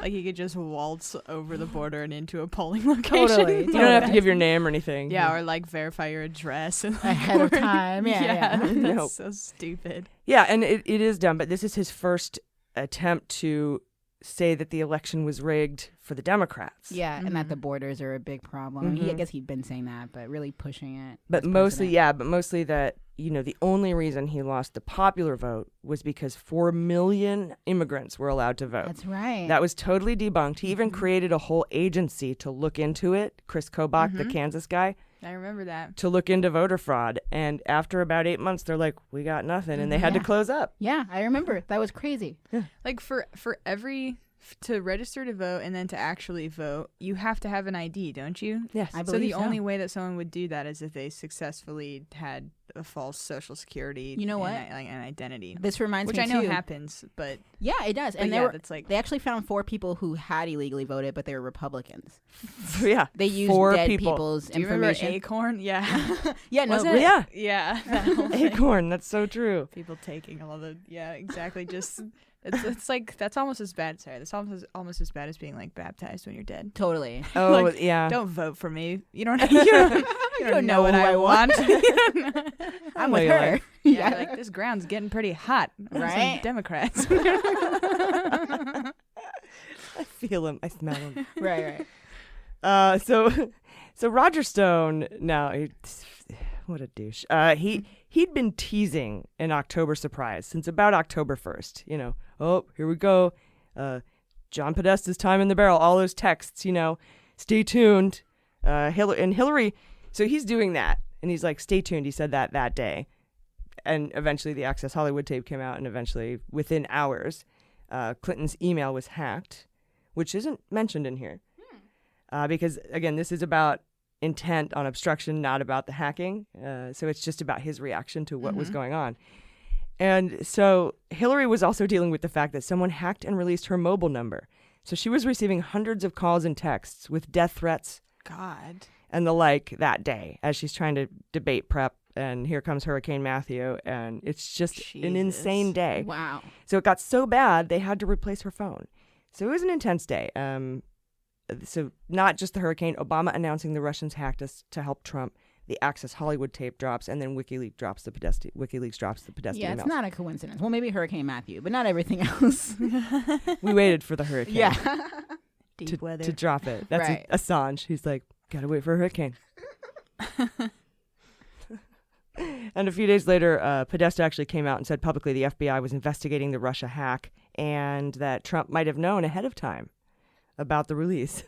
Like you could just waltz over the border and into a polling location. Totally. You don't have to give your name or anything. Yeah, or like verify your address and Ahead of time. Yeah. That's Nope. so stupid. Yeah, and it is dumb, but this is his first attempt to say that the election was rigged for the Democrats. Yeah, and that the borders are a big problem. I guess he'd been saying that, but really pushing it. But as mostly president. that, the only reason he lost the popular vote was because 4 million immigrants were allowed to vote. That's right. That was totally debunked. He even created a whole agency to look into it, Chris Kobach, the Kansas guy, I remember that. to look into voter fraud. And after about 8 months, they're like, we got nothing. And they had to close up. Yeah, I remember. That was crazy. Like for to register to vote and then to actually vote, you have to have an ID, don't you? Yes. I So believe the only way that someone would do that is if they successfully had a false social security. You know what? An identity. This reminds Which me I know too. happens, but Yeah, it does. And yeah, they that's like they actually found 4 people who had illegally voted, but they were Republicans. Yeah. They used 4 dead people. people's do you remember information. Acorn? Yeah. Yeah, no, Was it? really- Yeah. Yeah. that whole thing. Acorn. That's so true. People taking all the exactly. Just it's like that's almost as bad. Sorry, that's almost as bad as being like baptized when you're dead. Totally. Oh, Like, yeah. Don't vote for me. You don't. You don't know what who I I want. I'm know with you her. like. Yeah, like this ground's getting pretty hot. I want some Right? Democrats. I feel him. I smell him. Right. So Roger Stone, what a douche. He'd been teasing an October surprise since about October 1st. Oh, here we go. John Podesta's time in the barrel. All those texts, stay tuned. Hillary, so he's doing that. And he's like, stay tuned. He said that day. And eventually the Access Hollywood tape came out. And eventually, within hours, Clinton's email was hacked, which isn't mentioned in here. Because, again, this is about intent on obstruction, not about the hacking. So it's just about his reaction to what was going on. And so Hillary was also dealing with the fact that someone hacked and released her mobile number. So she was receiving hundreds of calls and texts with death threats God. and the like that day as she's trying to debate prep. And here comes Hurricane Matthew. And it's just an Jesus. insane day. Wow. So it got so bad, they had to replace her phone. So it was an intense day. So not just the hurricane, Obama announcing the Russians hacked us to help Trump, the Access Hollywood tape drops, and then WikiLeaks drops the Podesta Yeah, emails. it's not a coincidence. Well, maybe Hurricane Matthew, but not everything else. We waited for the hurricane Yeah. Deep weather. to drop it. That's Right. Assange. He's like, gotta wait for a hurricane. And a few days later, Podesta actually came out and said publicly the FBI was investigating the Russia hack and that Trump might have known ahead of time about the release.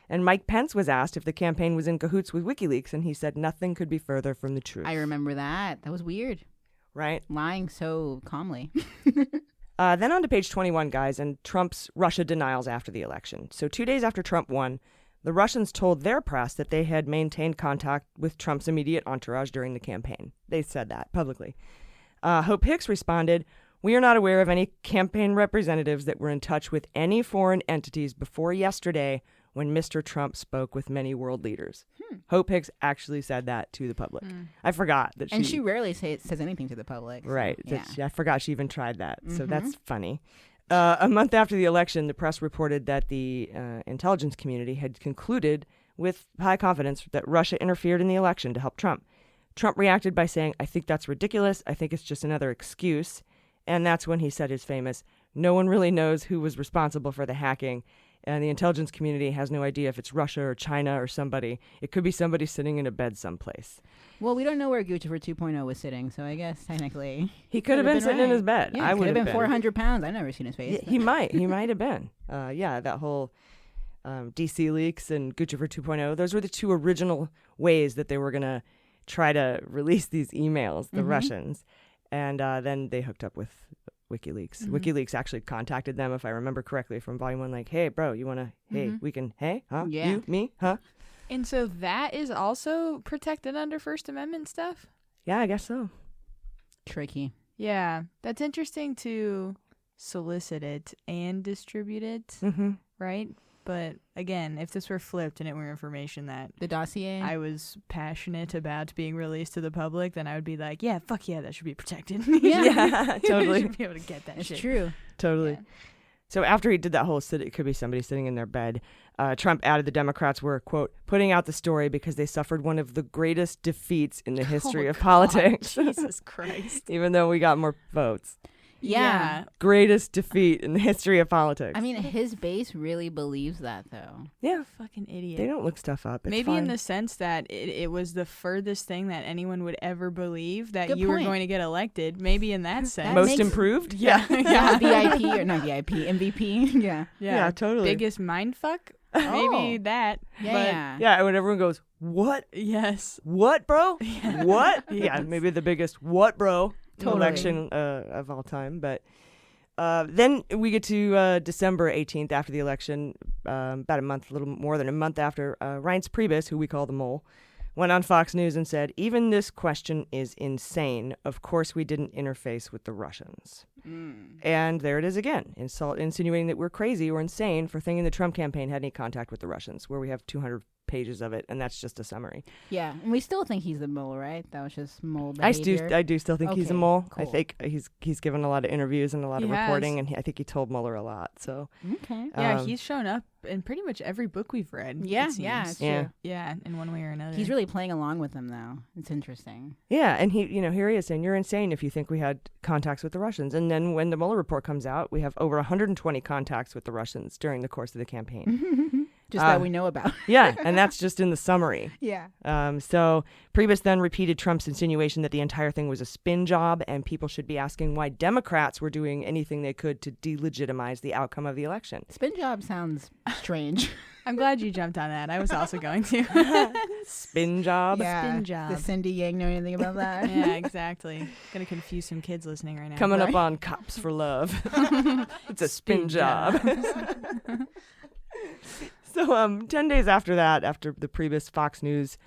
And Mike Pence was asked if the campaign was in cahoots with WikiLeaks, and he said nothing could be further from the truth. I remember that. That was weird. Right? Lying so calmly. Then on to page 21, guys, and Trump's Russia denials after the election. So 2 days after Trump won, the Russians told their press that they had maintained contact with Trump's immediate entourage during the campaign. They said that publicly. Hope Hicks responded, "We are not aware of any campaign representatives that were in touch with any foreign entities before yesterday when Mr. Trump spoke with many world leaders. Hope Hicks actually said that to the public. I forgot that And she rarely says anything to the public. So, right. Yeah. I forgot she even tried that. So that's funny. A month after the election, the press reported that the intelligence community had concluded with high confidence that Russia interfered in the election to help Trump. Trump reacted by saying, "I think that's ridiculous. I think it's just another excuse." And that's when he said his famous, "No one really knows who was responsible for the hacking. And the intelligence community has no idea if it's Russia or China or somebody. It could be somebody sitting in a bed someplace." Well, we don't know where Guccifer 2.0 was sitting, so I guess technically he could have been sitting in his bed. Yeah, I would have have been 400 pounds. I've never seen his face. He might have been. That whole DC leaks and Guccifer 2.0. Those were the two original ways that they were gonna try to release these emails, the Russians, and then they hooked up with WikiLeaks. WikiLeaks actually contacted them, if I remember correctly, from Volume 1, like, "Hey, bro, you want to, we can, hey, huh? Yeah. You, me, huh?" And so that is also protected under First Amendment stuff? Yeah, I guess so. Tricky. Yeah, that's interesting to solicit it and distribute it, right? But again, if this were flipped and it were information that The dossier. I was passionate about being released to the public, then I would be like, yeah, fuck yeah, that should be protected. Yeah, totally. You should be able to get that It's shit. true. Totally. Yeah. So after he did that whole it could be somebody sitting in their bed, Trump added the Democrats were, quote, putting out the story because they suffered one of the greatest defeats in the history of politics. Jesus Christ. Even though we got more votes. Yeah. Greatest defeat in the history of politics. I mean, his base really believes that, though. Yeah. Fucking idiot. They don't look stuff up. It's Maybe in fine. the sense that it was the furthest thing that anyone would ever believe that Good you were point. going to get elected. Maybe in that sense. Most makes- improved? Yeah. Yeah, VIP or not VIP, MVP. Yeah. Yeah, totally. Biggest mindfuck? Maybe that. Yeah. But yeah. Yeah, when everyone goes, "What? yes. What, bro? What?" Yeah, Yes. maybe the biggest "what, bro?" Totally. election of all time. But then we get to December 18th after the election, about a month, a little more than a month after, Reince Priebus, who we call the Mole, went on Fox News and said, "Even this question is insane. Of course we didn't interface with the Russians." And there it is again, insinuating that we're crazy or insane for thinking the Trump campaign had any contact with the Russians, where we have 200 pages of it, and that's just a summary. Yeah. And we still think he's the mole, right? That was just mole I behavior. do still think he's a Okay, mole. I cool. think he's given a lot of interviews and a lot He of reporting, has. and I think he told Mueller a lot. So Okay. Yeah, Um, he's shown up in pretty much every book we've read. Yeah, it yeah, seems. it's Yeah. true. Yeah, in one way or another. He's really playing along with them, though. It's interesting. yeah, and here he is saying, "You're insane if you think we had contacts with the Russians." And then when the Mueller report comes out, we have over 120 contacts with the Russians during the course of the campaign. Just that we know about. Yeah, and that's just in the summary. Yeah. So Priebus then repeated Trump's insinuation that the entire thing was a spin job, and people should be asking why Democrats were doing anything they could to delegitimize the outcome of the election. Spin job sounds strange. I'm glad you jumped on that. I was also going to. Spin job. Yeah. Spin job. Does Cindy Yang know anything about that? Yeah, exactly. Gonna confuse some kids listening right now. Coming up Right. on Cops for Love. It's a spin job. So 10 days after that, after the previous Fox News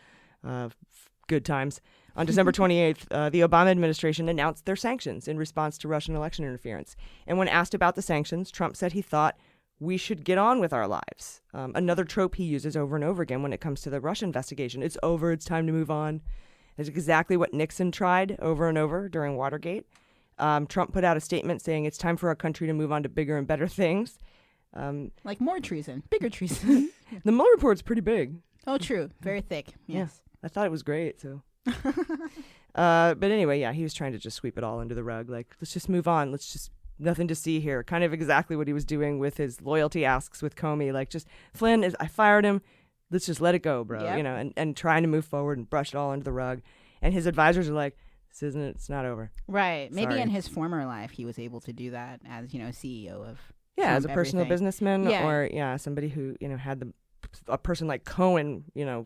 good times, on December 28th, the Obama administration announced their sanctions in response to Russian election interference. And when asked about the sanctions, Trump said he thought we should get on with our lives. Another trope he uses over and over again when it comes to the Russia investigation. It's over. It's time to move on. It's exactly what Nixon tried over and over during Watergate. Trump put out a statement saying it's time for our country to move on to bigger and better things. Like more treason, bigger treason. The Mueller report's pretty big. Oh, true. Very thick. Yes. I thought it was great. So, but anyway, yeah, he was trying to just sweep it all under the rug. Like, let's just move on. Let's just nothing to see here. Kind of exactly what he was doing with his loyalty asks with Comey. Like, just Flynn I fired him. Let's just let it go, bro. Yep. You know, and trying to move forward and brush it all under the rug. And his advisors are like, this isn't it. It's not over. Right. Maybe Sorry. in his former life, he was able to do that as, CEO of. Yeah, as a Trump personal everything. businessman, Yeah. or somebody who had a person like Cohen,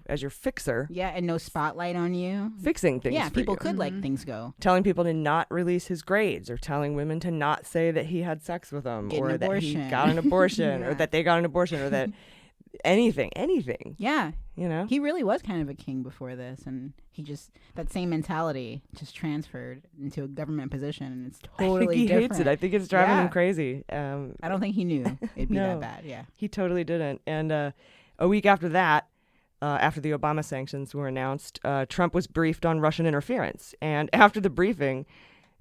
as your fixer, Yeah, and no spotlight on you. fixing things. Yeah, for people you. could let things go. Telling people to not release his grades, or telling women to not say that he had sex with them, Get an or that he abortion. got an abortion, or Yeah. that they got an abortion, or that anything. Yeah, You he really was kind of a king before this, and he just that same mentality just transferred into a government position, and it's totally I think he different. hates it. I think it's driving Yeah. him crazy. I don't think he knew it'd be No. that bad. Yeah. He totally didn't. And A week after that, after the Obama sanctions were announced, Trump was briefed on Russian interference. And after the briefing,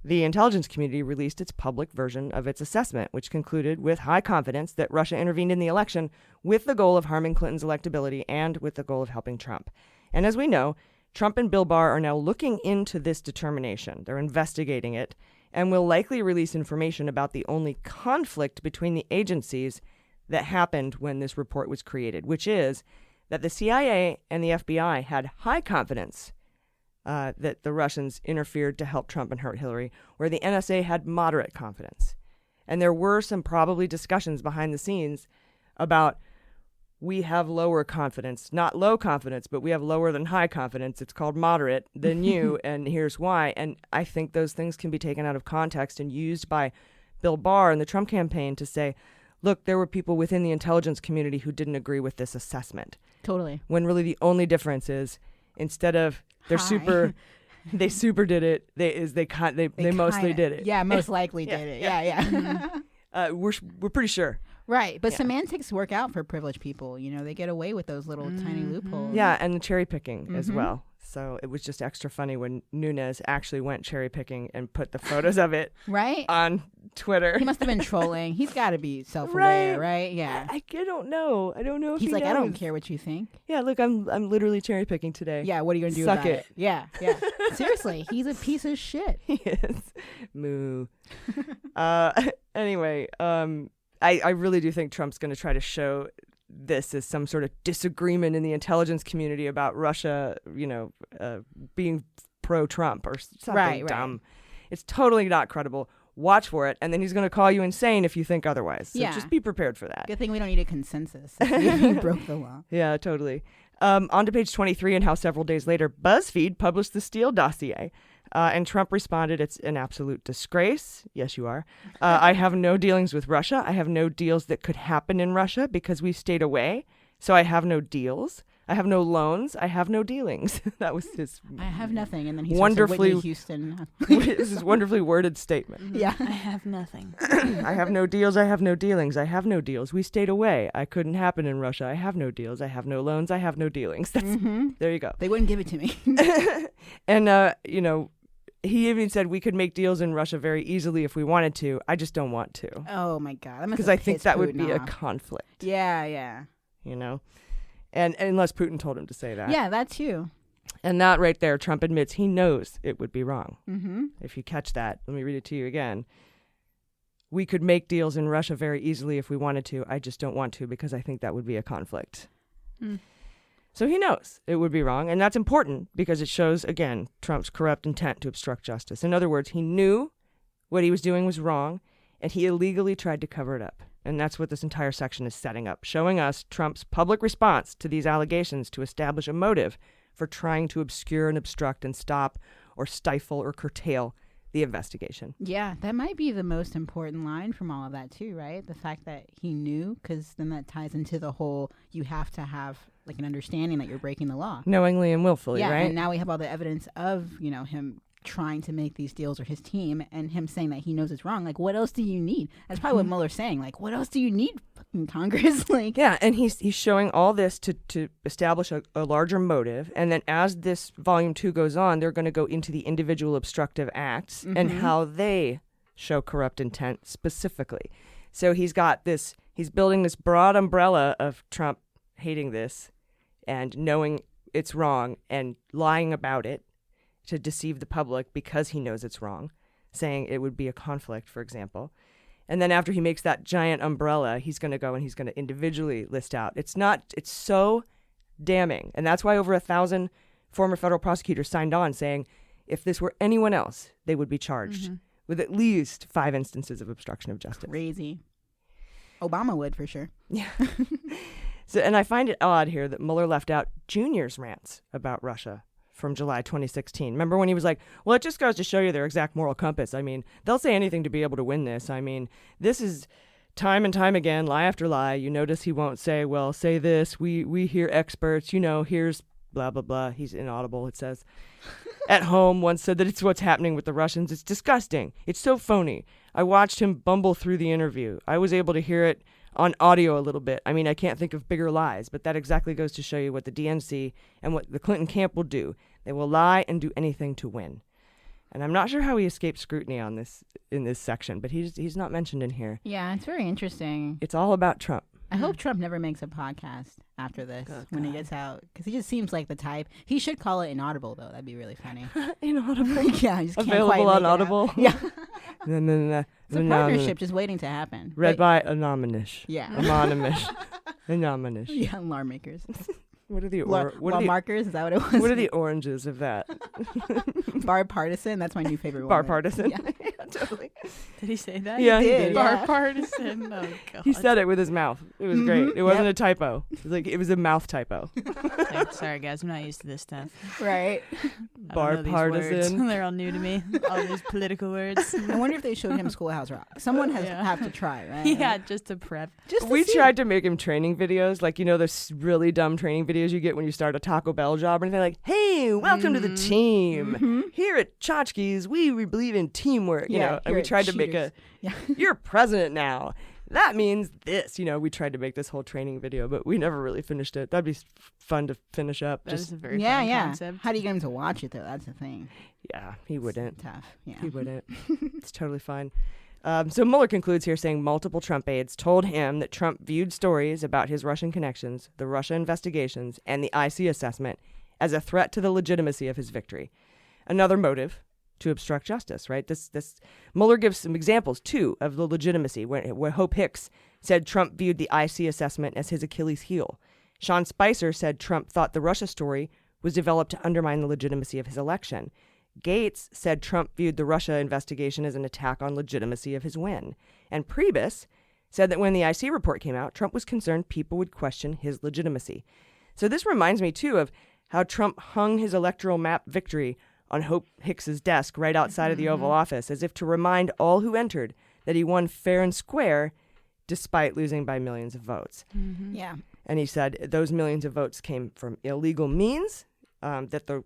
the intelligence community released its public version of its assessment, which concluded with high confidence that Russia intervened in the election with the goal of harming Clinton's electability and with the goal of helping Trump. And as we know, Trump and Bill Barr are now looking into this determination. They're investigating it and will likely release information about the only conflict between the agencies that happened when this report was created, which is that the CIA and the FBI had high confidence that the Russians interfered to help Trump and hurt Hillary, where the NSA had moderate confidence. And there were some probably discussions behind the scenes about we have lower confidence, not low confidence, but we have lower than high confidence. It's called moderate than you, and here's why. And I think those things can be taken out of context and used by Bill Barr and the Trump campaign to say, look, there were people within the intelligence community who didn't agree with this assessment. Totally. When really the only difference is instead of they super did it, they mostly did it. Yeah, most likely did it. Yeah. We're pretty sure. Right, but semantics work out for privileged people. You know, they get away with those little tiny loopholes. Yeah, and the cherry picking as well. So it was just extra funny when Nunes actually went cherry picking and put the photos of it on Twitter. He must have been trolling. He's got to be self-aware, right? Yeah. I don't know. I don't know if he's like, knows. I don't care what you think. Yeah, look, I'm literally cherry picking today. Yeah, what are you gonna do Suck about it? Yeah. Seriously, he's a piece of shit. He is. Moo. Anyway, I really do think Trump's going to try to show this as some sort of disagreement in the intelligence community about Russia, being pro-Trump or something dumb. It's totally not credible. Watch for it, and then he's going to call you insane if you think otherwise. So just be prepared for that. Good thing we don't need a consensus if you broke the law. Yeah, totally. On to page 23 and how several days later, BuzzFeed published the Steele dossier. And Trump responded, it's an absolute disgrace. Yes, you are. I have no dealings with Russia. I have no deals that could happen in Russia because we stayed away. So I have no deals. I have no loans. I have no dealings. That was his. I have nothing. And then he wonderfully Whitney Houston. This is wonderfully worded statement. Yeah. I have nothing. I have no deals. I have no dealings. I have no deals. We stayed away. I couldn't happen in Russia. I have no deals. I have no loans. I have no dealings. That's There you go. They wouldn't give it to me. And, he even said we could make deals in Russia very easily if we wanted to. I just don't want to. Oh, my God. Because I think that would be a conflict. Yeah. And unless Putin told him to say that. Yeah, that too. And that right there, Trump admits he knows it would be wrong. Mm-hmm. If you catch that, let me read it to you again. We could make deals in Russia very easily if we wanted to. I just don't want to because I think that would be a conflict. So he knows it would be wrong, and that's important because it shows, again, Trump's corrupt intent to obstruct justice. In other words, he knew what he was doing was wrong, and he illegally tried to cover it up. And that's what this entire section is setting up, showing us Trump's public response to these allegations to establish a motive for trying to obscure and obstruct and stop or stifle or curtail the investigation. Yeah, that might be the most important line from all of that too, right? The fact that he knew, because then that ties into the whole you have to have like an understanding that you're breaking the law. Knowingly and willfully, right? And now we have all the evidence of, him trying to make these deals, or his team, and him saying that he knows it's wrong. Like, what else do you need? That's probably what Mueller's saying. Like, what else do you need, fucking Congress? Like, yeah, and he's showing all this to establish a larger motive. And then as this volume 2 goes on, they're going to go into the individual obstructive acts and how they show corrupt intent specifically. So he's building this broad umbrella of Trump hating this and knowing it's wrong and lying about it to deceive the public because he knows it's wrong, saying it would be a conflict, for example. And then after he makes that giant umbrella, he's going to go and he's going to individually list out. It's so damning. And that's why over 1,000 former federal prosecutors signed on saying if this were anyone else, they would be charged with at least 5 instances of obstruction of justice. Crazy. Obama would, for sure. Yeah. And I find it odd here that Mueller left out Junior's rants about Russia from July 2016. Remember when he was like, well, it just goes to show you their exact moral compass. I mean, they'll say anything to be able to win this. I mean, this is time and time again, lie after lie. You notice he won't say, well, say this. We hear experts, here's blah, blah, blah. He's inaudible, it says. At Home once said that it's what's happening with the Russians. It's disgusting. It's so phony. I watched him bumble through the interview. I was able to hear it on audio a little bit. I mean, I can't think of bigger lies, but that exactly goes to show you what the DNC and what the Clinton camp will do. They will lie and do anything to win. And I'm not sure how he escaped scrutiny on this in this section, but he's not mentioned in here. Yeah, it's very interesting. It's all about Trump. I hope Trump never makes a podcast after this when he gets out, because he just seems like the type. He should call it Inaudible, though. That'd be really funny. Inaudible? Yeah, I just can't Available quite on make it out. Audible? Yeah. It's It's a partnership just waiting to happen. Read by Anonymous. Yeah. Anonymous. Anonymous. Yeah, alarm makers. What are the markers? Is that what it was? What are the oranges of that? Bar partisan. That's my new favorite Bar one. partisan. Yeah. Yeah, totally. Did he say that? Yeah, he did. Bar Yeah. partisan. Oh god. He said it with his mouth. It was great. It wasn't a typo. It was a mouth typo. Like, sorry guys, I'm not used to this stuff. Right. I Bar don't know these words. partisan. They're all new to me. All these political words. I wonder if they showed him Schoolhouse Rock. Someone has have to try, right? Yeah, just to prep. Just to We see. tried to make him training videos, like, you know, those really dumb training videos you get when you start a Taco Bell job, and they're like, "Hey, welcome to the team. Here at Tchotchkes, we believe in teamwork." You know, and here we at tried to make Cheers. Yeah. "You're president now. That means this." You know, we tried to make this whole training video, but we never really finished it. That'd be fun to finish up. That is a very Yeah, fun yeah. concept. How do you get him to watch it though? That's the thing. Yeah, he wouldn't. Tough. Yeah. He wouldn't. It's totally fine. So Mueller concludes here saying multiple Trump aides told him that Trump viewed stories about his Russian connections, the Russia investigations, and the IC assessment as a threat to the legitimacy of his victory. Another motive to obstruct justice, right? This Mueller gives some examples, too, of the legitimacy, where Hope Hicks said Trump viewed the IC assessment as his Achilles heel. Sean Spicer said Trump thought the Russia story was developed to undermine the legitimacy of his election. Gates said Trump viewed the Russia investigation as an attack on legitimacy of his win. And Priebus said that when the IC report came out, Trump was concerned people would question his legitimacy. So this reminds me, too, of how Trump hung his electoral map victory on Hope Hicks's desk right outside of the Oval Office, as if to remind all who entered that he won fair and square despite losing by millions of votes. Yeah. And he said those millions of votes came from illegal means, that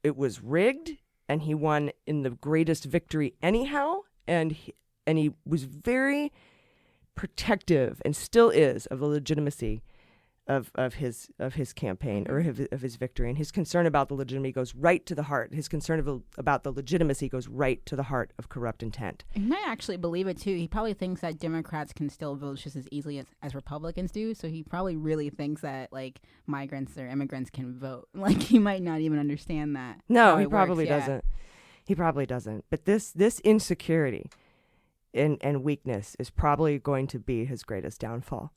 it was rigged, and he won in the greatest victory anyhow. And he was very protective, and still is, of the legitimacy of his campaign, or of his victory. And his concern about the legitimacy goes right to the heart. His concern about the legitimacy goes right to the heart of corrupt intent. He might actually believe it too. He probably thinks that Democrats can still vote just as easily as Republicans do. So he probably really thinks that like migrants or immigrants can vote. Like he might not even understand that. No, how he it probably works. Yeah. doesn't. He probably doesn't. But this insecurity and weakness is probably going to be his greatest downfall.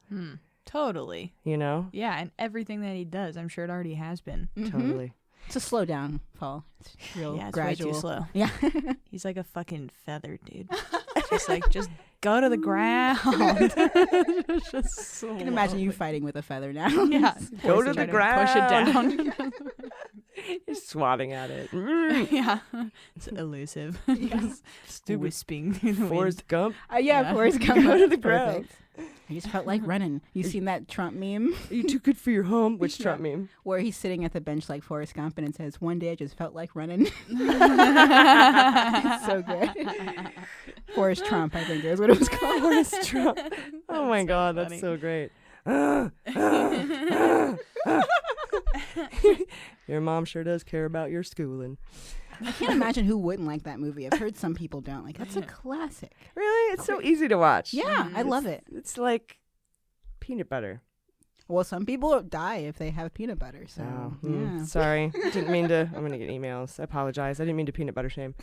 Totally. You know? Yeah, and everything that he does, I'm sure it already has been. Totally. It's a slow down fall. It's real Yeah, it's gradual. way too slow. Yeah. He's like a fucking feather, dude. just go to the ground. Just I can imagine you fighting with a feather now. Yeah. Go to the ground. Push it down. He's swatting at it. Yeah. It's elusive. Just Stupid wisping through the wind. Forrest Gump. Yeah, Forrest Gump. Go to the Perfect. ground. I just felt like running. You seen that Trump meme Are you too good for your home? Which Trump meme? where he's sitting at the bench like Forrest Gump and it says, "One day I just felt like running." It's so good. Forrest Trump, I think is what it was called. Forrest Trump. Oh my God, that's funny. so great. Your mom sure does care about your schooling. I can't imagine who wouldn't like that movie. I've heard some people don't. Like, that's a classic. Really? It's so easy to watch. Yeah, I love it. It's like peanut butter. Well, some people die if they have peanut butter. So, Oh, yeah. sorry. Didn't mean to. I'm going to get emails. I apologize. I didn't mean to peanut butter shame.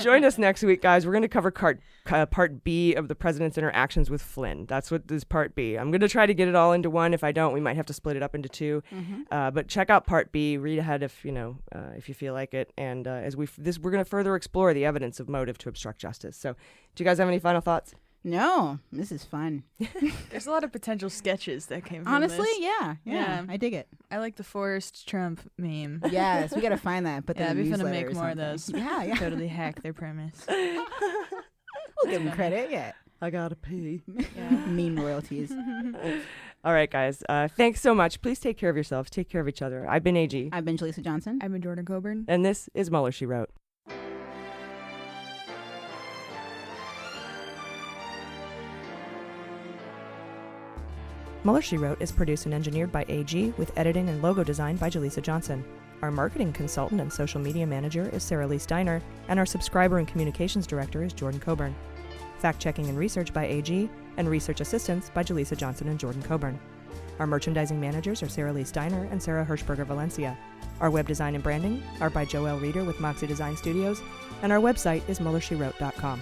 Join us next week, guys. We're going to cover part B of the president's interactions with Flynn. That's what this part B. I'm going to try to get it all into one. If I don't, we might have to split it up into two. But check out part B. Read ahead if you feel like it. And as we're going to further explore the evidence of motive to obstruct justice. So, do you guys have any final thoughts? No, this is fun. There's a lot of potential sketches that came from Honestly, this. yeah, Yeah. I dig it. I like the Forrest Trump meme. Yes, we got to find that. Put that Yeah, in I'd a be finna newsletter make or more of something. those. Yeah. Totally hack their premise. We'll give them credit. Yeah. I got to pee. Meme royalties. All right, guys. Thanks so much. Please take care of yourselves. Take care of each other. I've been AG. I've been Jaleesa Johnson. I'm a Jordan Coburn. And this is Mueller, She Wrote. Mueller, She Wrote is produced and engineered by AG with editing and logo design by Jaleesa Johnson. Our marketing consultant and social media manager is Sarah Lee Steiner, and our subscriber and communications director is Jordan Coburn. Fact-checking and research by AG, and research assistance by Jaleesa Johnson and Jordan Coburn. Our merchandising managers are Sarah Lee Steiner and Sarah Hirschberger Valencia. Our web design and branding are by Joelle Reeder with Moxie Design Studios, and our website is MuellerSheWrote.com.